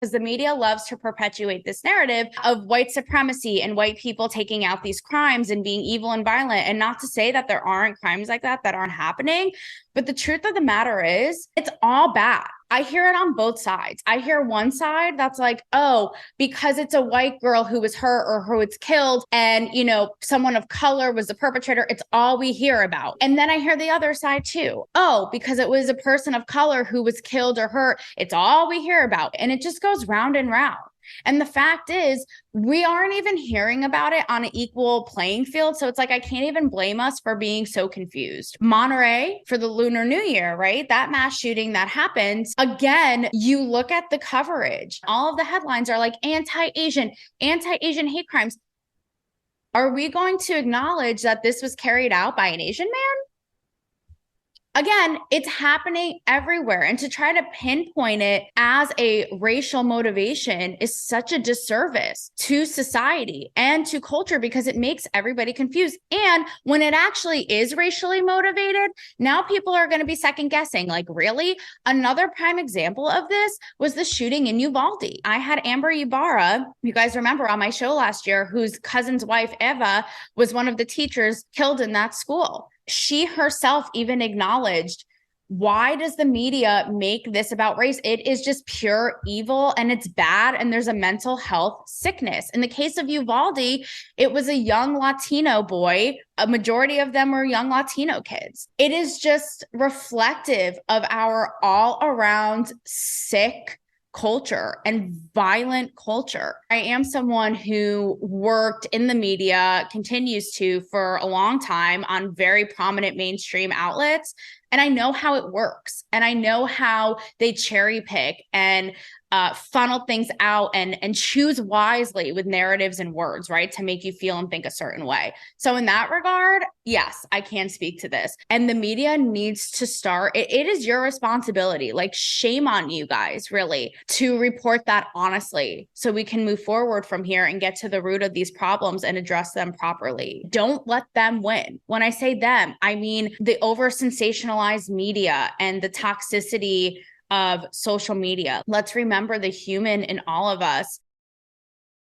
because the media loves to perpetuate this narrative of white supremacy and white people taking out these crimes and being evil and violent. And not to say that there aren't crimes like that aren't happening, but the truth of the matter is it's all bad. I hear it on both sides. I hear one side that's like, oh, because it's a white girl who was hurt or who was killed and, someone of color was the perpetrator, it's all we hear about. And then I hear the other side too. Oh, because it was a person of color who was killed or hurt, it's all we hear about. And it just goes round and round. And the fact is, we aren't even hearing about it on an equal playing field. So it's like, I can't even blame us for being so confused. Monterey for the Lunar New Year, right? That mass shooting that happened. Again, you look at the coverage. All of the headlines are like anti-Asian hate crimes. Are we going to acknowledge that this was carried out by an Asian man? Again, it's happening everywhere. And to try to pinpoint it as a racial motivation is such a disservice to society and to culture because it makes everybody confused. And when it actually is racially motivated, now people are going to be second guessing. Like, really? Another prime example of this was the shooting in Uvalde. I had Amber Ibarra, you guys remember on my show last year, whose cousin's wife, Eva, was one of the teachers killed in that school. She herself even acknowledged, why does the media make this about race? It is just pure evil and it's bad. And there's a mental health sickness. In the case of Uvalde, it was a young Latino boy. A majority of them were young Latino kids. It is just reflective of our all around sick culture and violent culture. I am someone who worked in the media, continues to for a long time on very prominent mainstream outlets. And I know how it works. And I know how they cherry pick and funnel things out and choose wisely with narratives and words, right? To make you feel and think a certain way. So in that regard, yes, I can speak to this. And the media needs to start. It is your responsibility. Like, shame on you guys, really, to report that honestly so we can move forward from here and get to the root of these problems and address them properly. Don't let them win. When I say them, I mean the over sensationalized media and the toxicity of social media. Let's remember the human in all of us